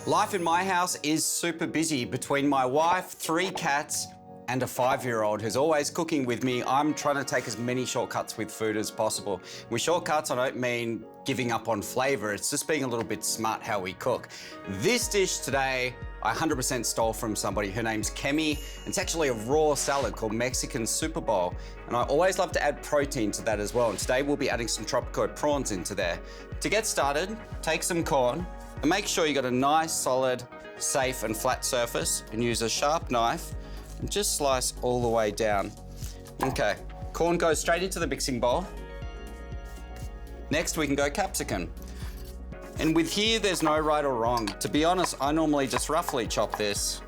Life in my house is super busy. Between my wife, 3 cats, and a 5-year-old who's always cooking with me, I'm trying to take as many shortcuts with food as possible. With shortcuts, I don't mean giving up on flavour, it's just being a little bit smart how we cook. This dish today, I 100% stole from somebody. Her name's Kemi. It's actually a raw salad called Mexican Super Bowl. And I always love to add protein to that as well. And today we'll be adding some tropical prawns into there. To get started, take some corn and make sure you got a nice, solid, safe and flat surface, and use a sharp knife and just slice all the way down. Okay, corn goes straight into the mixing bowl. Next we can go capsicum. And with here, there's no right or wrong. To be honest, I normally just roughly chop this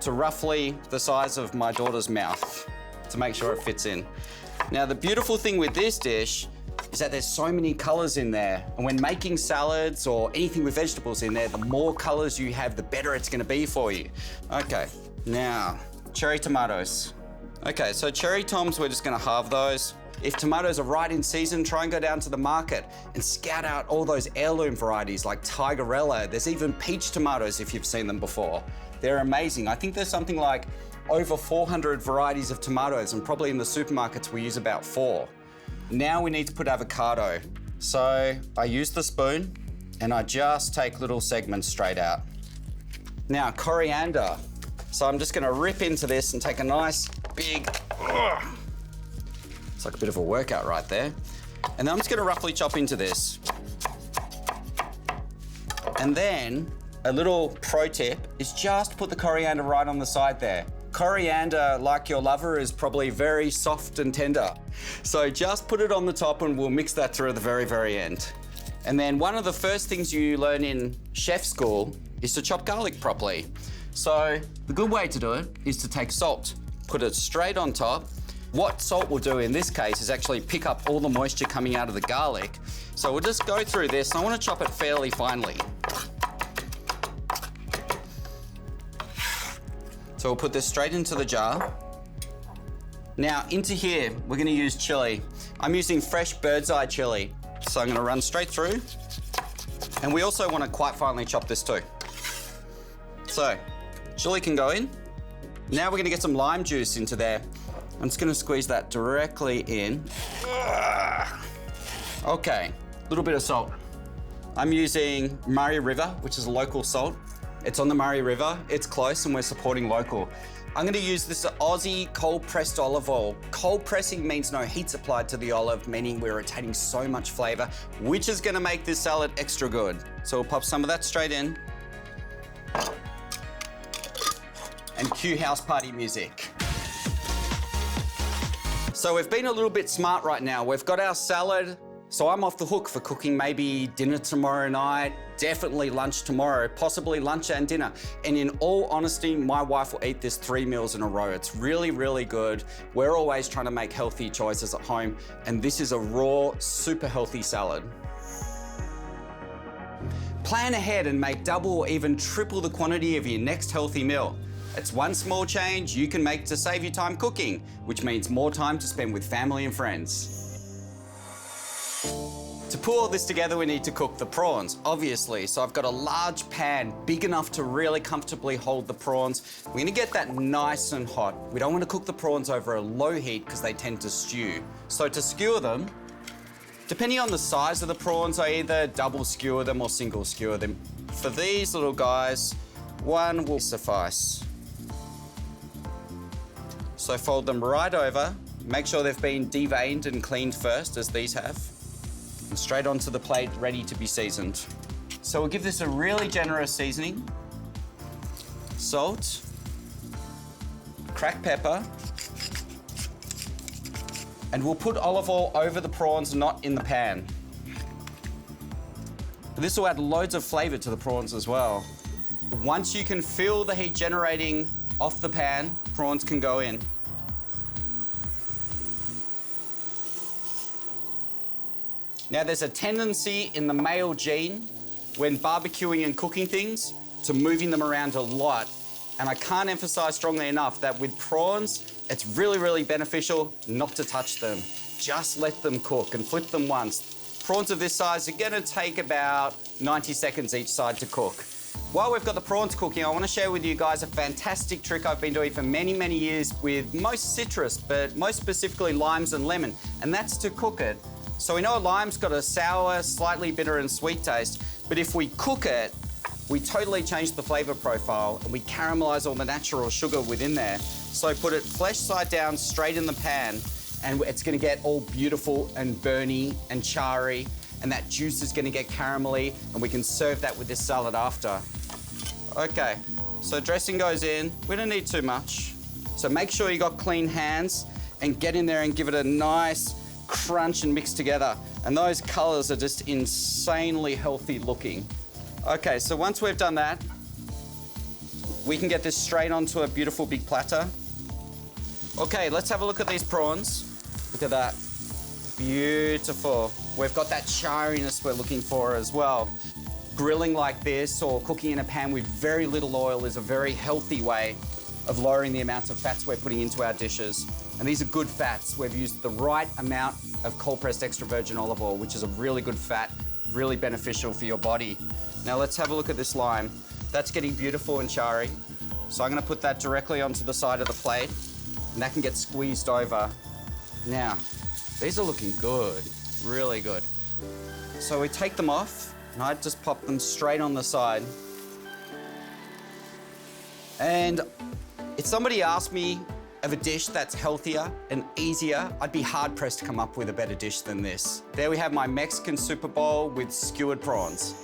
to roughly the size of my daughter's mouth to make sure it fits in. Now, the beautiful thing with this dish is that there's so many colors in there. And when making salads or anything with vegetables in there, the more colors you have, the better it's gonna be for you. Okay, now, cherry tomatoes. Okay, so cherry toms, we're just gonna halve those. If tomatoes are right in season, try and go down to the market and scout out all those heirloom varieties like Tigerella. There's even peach tomatoes if you've seen them before. They're amazing. I think there's something like over 400 varieties of tomatoes, and probably in the supermarkets we use about 4. Now we need to put avocado. So I use the spoon and I just take little segments straight out. Now, coriander. So I'm just gonna rip into this and take a nice big, it's like a bit of a workout right there. And then I'm just gonna roughly chop into this. And then a little pro tip is just put the coriander right on the side there. Coriander, like your lover, is probably very soft and tender. So just put it on the top and we'll mix that through at the very, very end. And then one of the first things you learn in chef school is to chop garlic properly. So the good way to do it is to take salt, put it straight on top. What salt will do in this case is actually pick up all the moisture coming out of the garlic. So we'll just go through this, and I want to chop it fairly finely. So we'll put this straight into the jar. Now into here, we're gonna use chili. I'm using fresh bird's eye chili. So I'm gonna run straight through. And we also wanna quite finely chop this too. So, chili can go in. Now we're gonna get some lime juice into there. I'm just gonna squeeze that directly in. Okay, a little bit of salt. I'm using Murray River, which is a local salt. It's on the Murray River, it's close, and we're supporting local. I'm gonna use this Aussie cold pressed olive oil. Cold pressing means no heat's applied to the olive, meaning we're retaining so much flavor, which is gonna make this salad extra good. So we'll pop some of that straight in. And cue house party music. So we've been a little bit smart right now. We've got our salad, so I'm off the hook for cooking maybe dinner tomorrow night, definitely lunch tomorrow, possibly lunch and dinner. And in all honesty, my wife will eat this 3 meals in a row. It's really, really good. We're always trying to make healthy choices at home, and this is a raw, super healthy salad. Plan ahead and make double or even triple the quantity of your next healthy meal. It's one small change you can make to save you time cooking, which means more time to spend with family and friends. To put all this together, we need to cook the prawns, obviously. So I've got a large pan, big enough to really comfortably hold the prawns. We're gonna get that nice and hot. We don't wanna cook the prawns over a low heat because they tend to stew. So to skewer them, depending on the size of the prawns, I either double skewer them or single skewer them. For these little guys, one will suffice. So fold them right over. Make sure they've been deveined and cleaned first, as these have. And straight onto the plate, ready to be seasoned. So we'll give this a really generous seasoning. Salt, cracked pepper, and we'll put olive oil over the prawns, not in the pan. This will add loads of flavor to the prawns as well. Once you can feel the heat generating off the pan, prawns can go in. Now, there's a tendency in the male gene when barbecuing and cooking things to moving them around a lot. And I can't emphasize strongly enough that with prawns, it's really, really beneficial not to touch them. Just let them cook and flip them once. Prawns of this size are gonna take about 90 seconds each side to cook. While we've got the prawns cooking, I want to share with you guys a fantastic trick I've been doing for many, many years with most citrus, but most specifically limes and lemon, and that's to cook it. So we know a lime's got a sour, slightly bitter and sweet taste, but if we cook it, we totally change the flavor profile and we caramelize all the natural sugar within there. So put it flesh side down straight in the pan, and it's gonna get all beautiful and burny and charry, and that juice is gonna get caramelly, and we can serve that with this salad after. Okay, so dressing goes in. We don't need too much. So make sure you got clean hands and get in there and give it a nice crunch and mix together. And those colors are just insanely healthy looking. Okay, so once we've done that, we can get this straight onto a beautiful big platter. Okay, let's have a look at these prawns. Look at that. Beautiful. We've got that charriness we're looking for as well. Grilling like this or cooking in a pan with very little oil is a very healthy way of lowering the amounts of fats we're putting into our dishes. And these are good fats. We've used the right amount of cold-pressed extra virgin olive oil, which is a really good fat, really beneficial for your body. Now let's have a look at this lime. That's getting beautiful and charry. So I'm gonna put that directly onto the side of the plate, and that can get squeezed over. Now, these are looking good, really good. So we take them off, and I just pop them straight on the side. And if somebody asked me of a dish that's healthier and easier, I'd be hard-pressed to come up with a better dish than this. There we have my Mexican Super Bowl with skewered prawns.